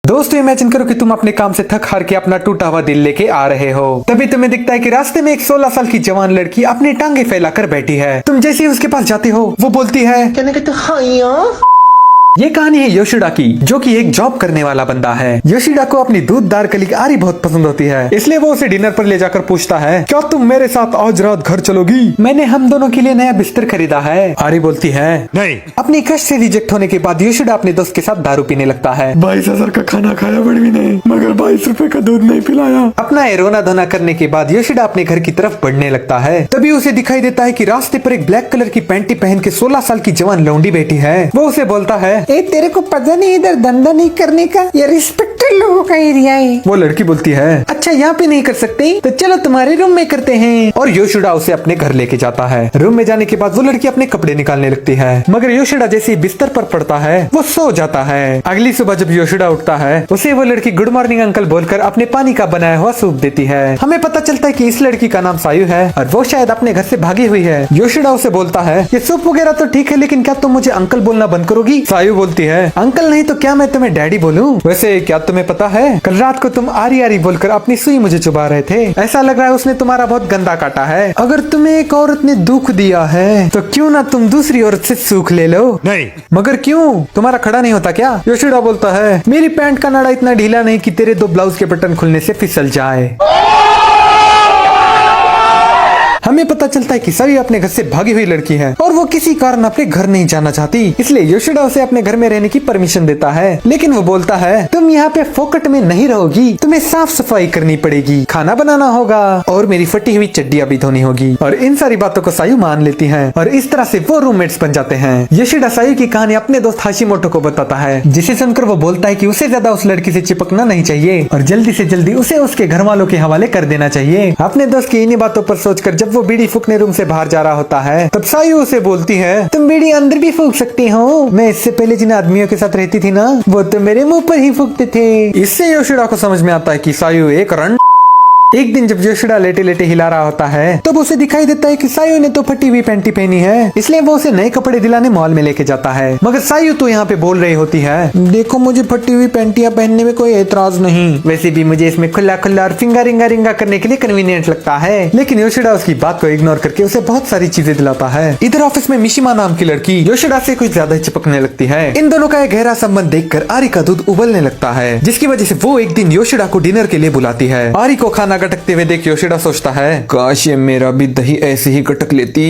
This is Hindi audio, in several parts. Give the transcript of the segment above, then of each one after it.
दोस्तों इमेजिन करो कि तुम अपने काम से थक हार के अपना टूटा हुआ दिल लेके आ रहे हो। तभी तुम्हें दिखता है कि रास्ते में एक 16 साल की जवान लड़की अपनी टांगे फैलाकर बैठी है। तुम जैसे ही उसके पास जाते हो वो बोलती है कहने के तो हाँ। ये कहानी है योशिडा की, जो कि एक जॉब करने वाला बंदा है। योशिडा को अपनी दूधदार कलीग आरी बहुत पसंद होती है, इसलिए वो उसे डिनर पर ले जाकर पूछता है क्या तुम मेरे साथ आज रात घर चलोगी? मैंने हम दोनों के लिए नया बिस्तर खरीदा है। आरी बोलती है नहीं। अपनी क्रश से रिजेक्ट होने के बाद योशिडा अपने दोस्त के साथ दारू पीने लगता है। 22,000 का खाना खाया बड़ी ने, मगर 22 रुपए का दूध नहीं पिलाया। अपना रोना धोना करने के बाद योशिडा अपने घर की तरफ बढ़ने लगता है। तभी उसे दिखाई देता है कि रास्ते पर एक ब्लैक कलर की पैंटी पहन के 16 साल की जवान लौंडी बैठी है। वो उसे बोलता है तेरे को पता नहीं इधर धंधा नहीं करने का, ये रिस्पेक्टेड लोगों का एरिया है। वो लड़की बोलती है अच्छा यहाँ पे नहीं कर सकते, तो चलो तुम्हारे रूम में करते हैं। और योशिडा उसे अपने घर लेके जाता है। रूम में जाने के बाद वो लड़की अपने कपड़े निकालने लगती है, मगर योशिडा जैसे ही बिस्तर पर पड़ता है वो सो जाता है। अगली सुबह जब योशिडा उठता है उसे वो लड़की गुड मॉर्निंग अंकल बोलकर अपने पानी का बनाया हुआ सूप देती है। हमें पता चलता है कि इस लड़की का नाम सायु है और वो शायद अपने घर से भागी हुई है। योशिडा उसे बोलता है ये सूप वगैरह तो ठीक है, लेकिन क्या तुम मुझे अंकल बोलना बंद करोगी? सायु बोलती है अंकल नहीं तो क्या मैं तुम्हें डैडी बोलूं? वैसे क्या तुम्हें पता है कल रात को तुम आरी आरी बोलकर अपनी सुई मुझे चुबा रहे थे। ऐसा लग रहा है उसने तुम्हारा बहुत गंदा काटा है। अगर तुम्हें एक औरत ने दुख दिया है तो क्यों ना तुम दूसरी औरत से सुख ले लो। नहीं। मगर क्यों, तुम्हारा खड़ा नहीं होता क्या? योशिडा बोलता है मेरी पैंट का नाड़ा इतना ढीला नहीं कि तेरे 2 ब्लाउज के बटन खुलने से फिसल जाए। हमें पता चलता है कि सायु अपने घर से भागी हुई लड़की है और वो किसी कारण अपने घर नहीं जाना चाहती, इसलिए योशिडा उसे अपने घर में रहने की परमिशन देता है। लेकिन वो बोलता है तुम यहाँ पे फोकट में नहीं रहोगी, तुम्हें साफ सफाई करनी पड़ेगी, खाना बनाना होगा और मेरी फटी हुई चड्डियां भी धोनी होगी। और इन सारी बातों को सायु मान लेती है और इस तरह से वो रूममेट्स बन जाते हैं। योशिडा सायु की कहानी अपने दोस्त हाशिमोटो को बताता है, जिसे सुनकर वो बोलता है कि उसे ज्यादा उस लड़की से चिपकना नहीं चाहिए और जल्दी से जल्दी उसे उसके घर वालों के हवाले कर देना चाहिए। अपने दोस्त की इन्हीं बातों पर सोचकर जब वो बीड़ी फूकने रूम से बाहर जा रहा होता है तब सायु उसे बोलती है तुम बीड़ी अंदर भी फूक सकती हो, मैं इससे पहले जिन आदमियों के साथ रहती थी ना वो तो मेरे मुंह पर ही फूकते थे। इससे योशिडा को समझ में आता है कि सायु एक रन। एक दिन जब योशिडा लेटे लेटे हिला रहा होता है तब उसे दिखाई देता है कि सायु ने तो फटी हुई पैंटी पहनी है, इसलिए वो उसे नए कपड़े दिलाने मॉल में लेके जाता है। मगर सायु तो यहाँ पे बोल रही होती है देखो मुझे फटी हुई पैंटियां पहनने में कोई एतराज नहीं, वैसे भी मुझे इसमें खुला खुला और फिंगर रिंगा रिंगा करने के लिए कन्वीनियंट लगता है। लेकिन योशिडा उसकी बात को इग्नोर करके उसे बहुत सारी चीजें दिलाता है। इधर ऑफिस में मिशिमा नाम की लड़की योशिडा से कुछ ज्यादा चिपकने लगती है। इन दोनों का एक गहरा संबंध देखकर आरी का दूध उबलने लगता है, जिसकी वजह से वो एक दिन योशिडा को डिनर के लिए बुलाती है। आरी को खाना गटकते हुए देख योशिडा सोचता है काश ये मेरा भी दही ऐसे ही गटक लेती।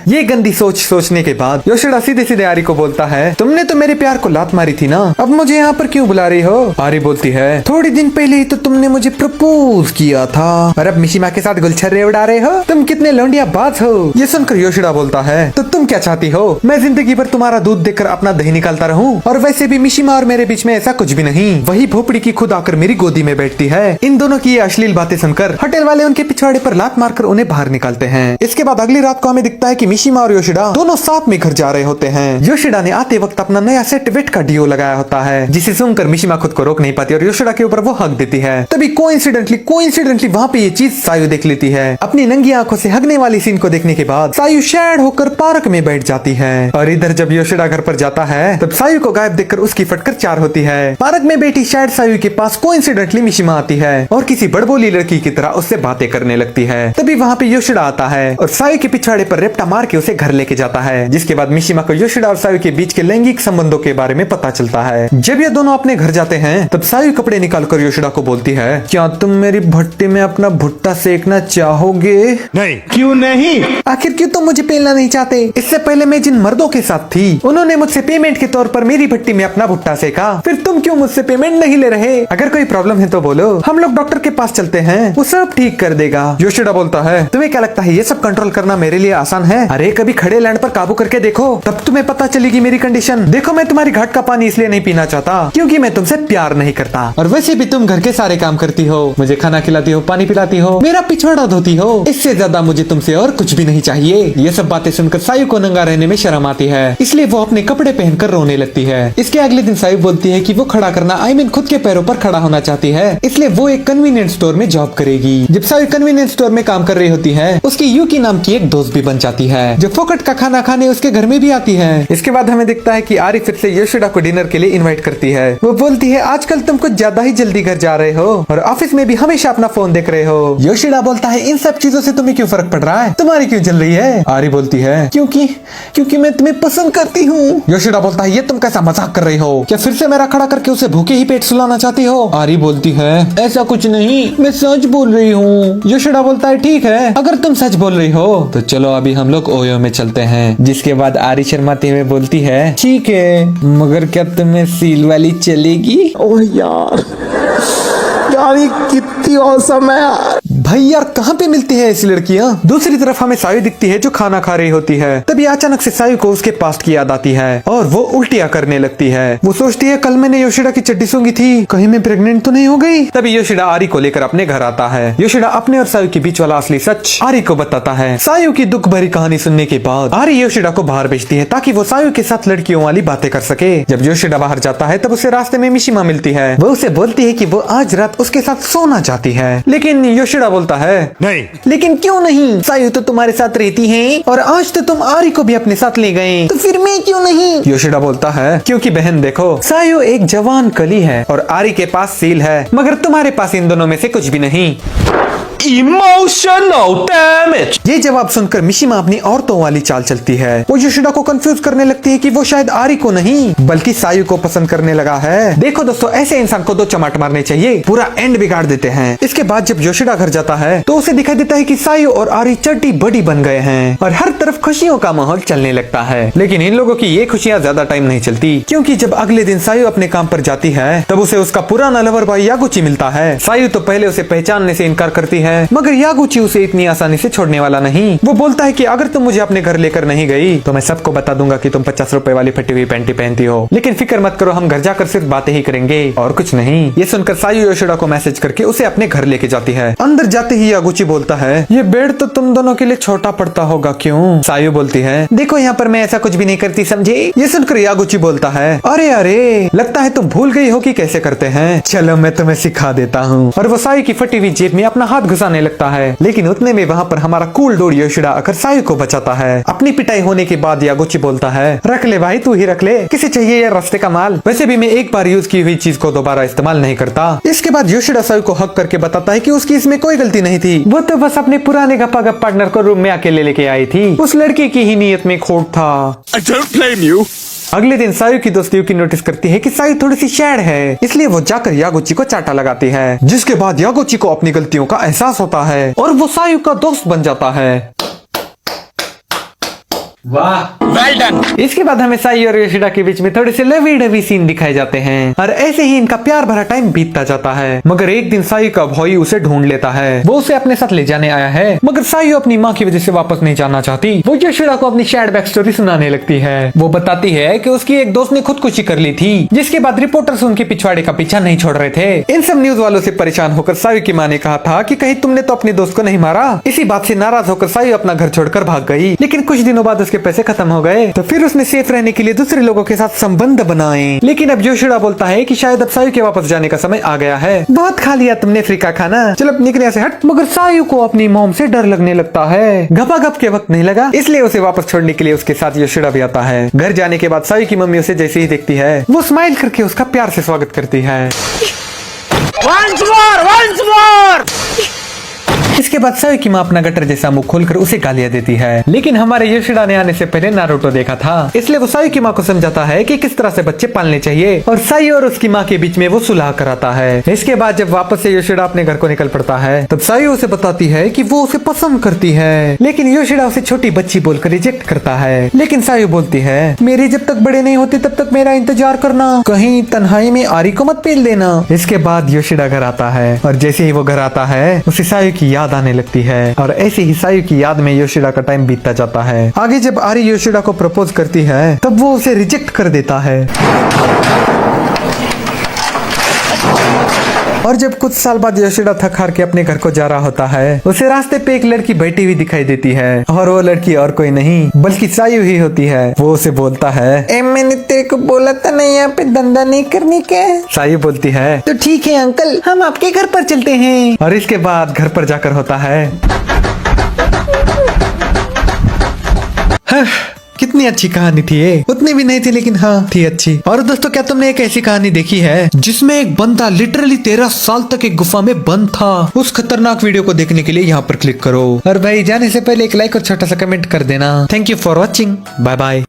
ये गंदी सोचने के बाद योशिडा सीधे सीधे आरी को बोलता है तुमने तो मेरे प्यार को लात मारी थी ना, अब मुझे यहाँ पर क्यों बुला रही हो? आरी बोलती है थोड़ी दिन पहले ही तो तुमने मुझे प्रपोज किया था और अब मिशिमा के साथ गुलछर्रे उड़ा रहे हो, तुम कितने लौंडिया बाज हो। ये सुनकर योशिडा बोलता है तो तुम क्या चाहती हो, मैं जिंदगी भर तुम्हारा दूध देकर अपना दही निकालता रहूं? और वैसे भी मिशिमा और मेरे बीच में ऐसा कुछ भी नहीं। वही भोपड़ी की खुद आकर मेरी गोदी में बैठती है। इन दोनों की ये अश्लील बातें सुनकर होटल वाले उनके पिछवाड़े पर लात मारकर उन्हें बाहर निकालते हैं। इसके बाद अगली रात को हमें दिखता है कि मिशिमा और योशिडा दोनों साथ में घर जा रहे होते हैं। योशिडा ने आते वक्त अपना नया सेट वेट का डीओ लगाया होता है, जिसे सुनकर मिशिमा खुद को रोक नहीं पाती और योशिडा के ऊपर वो हक देती है। तभी कोइंसिडेंटली वहाँ पे ये चीज सायु देख लेती है। अपनी नंगी आंखों से हगने वाली सीन को देखने के बाद सायु शैड होकर पार्क में बैठ जाती है। और इधर जब योशिडा घर पर जाता है तब सायु को गायब देखकर उसकी फटकर 4 होती है। पार्क में बैठी शैड सायु के पास कोइंसिडेंटली मिशिमा आती है और किसी बड़बोली लड़की की तरह उससे बातें करने लगती है। तभी वहाँ पे योशिडा आता है और सायु के पिछवाड़े पर रेप्टा मार के उसे घर लेके जाता है, जिसके बाद मिशिमा को योशिडा और सायु के बीच के लैंगिक संबंधों के बारे में पता चलता है। जब ये दोनों अपने घर जाते हैं तब सायु कपड़े निकालकर योशिडा को बोलती है क्या तुम मेरी भट्टी में अपना भुट्टा सेकना चाहोगे? नहीं। क्यों नहीं? आखिर क्यों तुम मुझे पेलना नहीं चाहते? इससे पहले मैं जिन मर्दों के साथ थी उन्होंने मुझसे पेमेंट के तौर पर मेरी भट्टी में अपना भुट्टा सेका, फिर तुम क्यों मुझसे पेमेंट नहीं ले रहे? अगर कोई प्रॉब्लम है तो बोलो, हम लोग डॉक्टर के पास चलते हैं, वो सब ठीक कर देगा। योशिडा बोलता है तुम्हें क्या लगता है ये सब कंट्रोल करना मेरे लिए आसान है? अरे कभी खड़े लैंड पर काबू करके देखो, तब तुम्हें पता चलेगी मेरी कंडीशन। देखो मैं तुम्हारी घाट का पानी इसलिए नहीं पीना चाहता क्योंकि मैं तुमसे प्यार नहीं करता, और वैसे भी तुम घर के सारे काम करती हो, मुझे खाना खिलाती हो, पानी पिलाती हो, मेरा पिछवाड़ा धोती हो, इससे ज्यादा मुझे तुमसे और कुछ भी नहीं चाहिए। ये सब बातें सुनकर सायु को नंगा रहने में शर्म आती है, इसलिए वो अपने कपड़े पहनकर रोने लगती है। इसके अगले दिन सायु बोलती है कि वो खड़ा करना खुद के पैरों पर खड़ा होना चाहती है, इसलिए वो एक कन्वीनियंस स्टोर में जॉब करेगी। जब सायु कन्वीनियंस स्टोर में काम कर रही होती है, उसकी यूकी नाम की एक दोस्त भी बन जाती है जो फोकट का खाना खाने उसके घर में भी आती है। इसके बाद हमें दिखता है कि आरी फिर से योशिडा को डिनर के लिए इनवाइट करती है। वो बोलती है आजकल तुम कुछ ज्यादा ही जल्दी घर जा रहे हो और ऑफिस में भी हमेशा अपना फोन देख रहे हो। योशिडा बोलता है इन सब चीजों से तुम्हें क्यों फर्क पड़ रहा है, तुम्हारी क्यों जल रही है। आरी बोलती है क्योंकि मैं तुम्हें पसंद करती हूँ। योशिडा बोलता है ये तुम कैसा मजाक कर रही हो, क्या फिर से मेरा खड़ा करके उसे भूखे ही पेट सुलाना चाहती हो। आरी बोलती है ऐसा कुछ नहीं, मैं सच बोल रही हूँ। योशिडा बोलता है ठीक है, अगर तुम सच बोल रही हो तो चलो अभी हम लोग ओयो में चलते हैं। जिसके बाद आरी शर्माते हुए बोलती है ठीक है, मगर क्या तुम्हें सील वाली चलेगी। ओह यार ये कितनी औसम है यार। भाई यार कहाँ पे मिलती है ऐसी लड़कियाँ। दूसरी तरफ हमें सायु दिखती है जो खाना खा रही होती है। तभी अचानक से सायु को उसके पास्ट की याद आती है और वो उल्टियाँ करने लगती है। वो सोचती है कल मैंने योशिडा की चड्डी सूंघी थी, कहीं मैं प्रेग्नेंट तो नहीं हो गई। तभी योशिडा आरी को लेकर अपने घर आता है। योशिडा अपने और सायु के बीच वाला असली सच आरी को बताता है। सायु की दुख भरी कहानी सुनने के बाद आरी योशिडा को बाहर भेजती है ताकि वो सायु के साथ लड़कियों वाली बातें कर सके। जब योशिडा बाहर जाता है तब उसे रास्ते में मिशिमा मिलती है। वो उसे बोलती है कि वो आज रात उसके साथ सोना चाहती है, लेकिन योशिडा बोलता है नहीं। लेकिन क्यों नहीं, सायु तो तुम्हारे साथ रहती है और आज तो तुम आरी को भी अपने साथ ले गए, तो फिर मैं क्यों नहीं। योशिडा बोलता है क्योंकि बहन देखो सायु एक जवान कली है और आरी के पास सील है, मगर तुम्हारे पास इन दोनों में से कुछ भी नहीं। Emotional damage. ये जवाब सुनकर मिशिमा अपनी औरतों वाली चाल चलती है। वो योशिडा को कंफ्यूज करने लगती है कि वो शायद आरी को नहीं बल्कि सायु को पसंद करने लगा है। देखो दोस्तों ऐसे इंसान को 2 चमाट मारने चाहिए, पूरा एंड बिगाड़ देते हैं। इसके बाद जब योशिडा घर जाता है तो उसे दिखाई देता है कि सायु और आरी चड्डी बड़ी बन गए हैं और हर तरफ खुशियों का माहौल चलने लगता है। लेकिन इन लोगों की ये खुशियाँ ज्यादा टाइम नहीं चलती, क्योंकि जब अगले दिन सायु अपने काम पर जाती है तब उसे उसका पुराना लवर बॉय यागुची मिलता है। सायु तो पहले उसे पहचानने से इनकार करती है, मगर यागुची उसे इतनी आसानी से छोड़ने वाला नहीं। वो बोलता है कि अगर तुम मुझे अपने घर लेकर नहीं गई तो मैं सबको बता दूंगा कि तुम 50 रुपए वाली फटी हुई पैंटी पहनती हो, लेकिन फिक्र मत करो, हम घर जाकर सिर्फ बातें ही करेंगे और कुछ नहीं। ये सुनकर सायु योशिडा को मैसेज करके उसे अपने घर लेके जाती है। अंदर जाते ही यागुची बोलता है ये बेड तो तुम दोनों के लिए छोटा पड़ता होगा क्यों। सायु बोलती है देखो यहाँ पर मैं ऐसा कुछ भी नहीं करती, समझे। ये सुनकर यागुची बोलता है अरे अरे लगता है तुम भूल गई हो कि कैसे करते हैं, चलो मैं तुम्हें सिखा देता हूँ। और वो सायु की फटी हुई जेब में अपना हाथ घुसाने लगता है, लेकिन उतने में वहाँ पर हमारा कूल डोड योशिडा आकर सायु को बचाता है। अपनी पिटाई होने के बाद यागुची बोलता है रख ले भाई, तू ही रख ले, किसे चाहिए ये रास्ते का माल, वैसे भी मैं एक बार यूज की हुई चीज को दोबारा इस्तेमाल नहीं करता। इसके बाद योशिडा सायु को हक करके बताता है कि उसकी इसमें कोई गलती नहीं थी, वो तो बस अपने पुराने गप्पा-गप पार्टनर को रूम में अकेले लेके आई थी, उस लड़की की ही नीयत में खोट था। I don't blame you. अगले दिन सायु की दोस्त यूकी नोटिस करती है कि सायु थोड़ी सी शैड है, इसलिए वो जाकर यागुची को चाटा लगाती है, जिसके बाद यागुची को अपनी गलतियों का एहसास होता है और वो सायु का दोस्त बन जाता है। वाह Well done. इसके बाद हमें सायु और योशिडा के बीच में थोड़े से लवी डवी सीन दिखाए जाते हैं और ऐसे ही इनका प्यार भरा टाइम बीतता जाता है। मगर एक दिन सायु का भाई उसे ढूंढ लेता है, वो उसे अपने साथ ले जाने आया है, मगर सायु अपनी माँ की वजह से वापस नहीं जाना चाहती। वो योशिडा को अपनी सैड बैक स्टोरी सुनाने लगती है। वो बताती है कि उसकी एक दोस्त ने खुदकुशी कर ली थी, जिसके बाद रिपोर्टर्स उनके पिछवाड़े का पीछा नहीं छोड़ रहे थे। इन सब न्यूज वालों से परेशान होकर सायु की माँ ने कहा था कि कहीं तुमने तो अपने दोस्त को नहीं मारा। इसी बात से नाराज होकर सायु अपना घर छोड़कर भाग गई, लेकिन कुछ दिनों बाद उसके पैसे खत्म हो गए, तो फिर उसने सेफ रहने के लिए दूसरे लोगों के साथ संबंध बनाए। लेकिन अब योशिडा बोलता है कि शायद अब सायु के वापस जाने का समय आ गया है, बहुत खा लिया तुमने फ्री का खाना, चलो अब निकले से हट। मगर सायु को अपनी मॉम से डर लगने लगता है, गपागप के वक्त नहीं लगा, इसलिए उसे वापस छोड़ने के लिए उसके साथ योशिडा भी आता है। घर जाने के बाद सायु की मम्मी उसे जैसे ही देखती है वो स्माइल करके उसका प्यार से स्वागत करती है। Once more. इसके बाद सायु की माँ अपना गटर जैसा मुंह खोलकर उसे गालियां देती है, लेकिन हमारे योशिडा ने आने से पहले नारुतो देखा था, इसलिए वो सायु की माँ को समझाता है कि किस तरह से बच्चे पालने चाहिए और सायु और उसकी माँ के बीच में वो सुलह कराता है। इसके बाद जब वापस से योशिडा अपने घर को निकल पड़ता है तब सायु उसे बताती है कि वो उसे पसंद करती है, लेकिन योशिडा उसे छोटी बच्ची बोलकर रिजेक्ट करता है। लेकिन सायु बोलती है मेरे जब तक बड़े नहीं होते तब तक मेरा इंतजार करना, कहीं तन्हाई में आरी को मत पेल देना। इसके बाद योशिडा घर आता है और जैसे ही वो घर आता है उसे सायु की याद आने लगती है और ऐसे ही सायु की याद में योशिडा का टाइम बीतता जाता है। आगे जब आरी योशिडा को प्रपोज करती है तब वो उसे रिजेक्ट कर देता है और जब कुछ साल बाद योशिडा थक हार के अपने घर को जा रहा होता है, उसे रास्ते पे एक लड़की बैठी हुई दिखाई देती है और वो लड़की और कोई नहीं बल्कि सायु ही होती है। वो उसे बोलता है, मैंने तेरे को बोला था ना यहाँ पे धंधा नहीं करने का। सायु बोलती है, तो ठीक है अंकल, हम आपके घर पर चलते हैं। और इसके बाद घर पर जाकर होता है। कितनी अच्छी कहानी थी ये। उतनी भी नहीं थी लेकिन हाँ थी अच्छी। और दोस्तों, क्या तुमने एक ऐसी कहानी देखी है जिसमें एक बंदा लिटरली 13 साल तक एक गुफा में बंद था? उस खतरनाक वीडियो को देखने के लिए यहाँ पर क्लिक करो। और भाई जाने से पहले एक लाइक और छोटा सा कमेंट कर देना। Thank you for watching. Bye bye.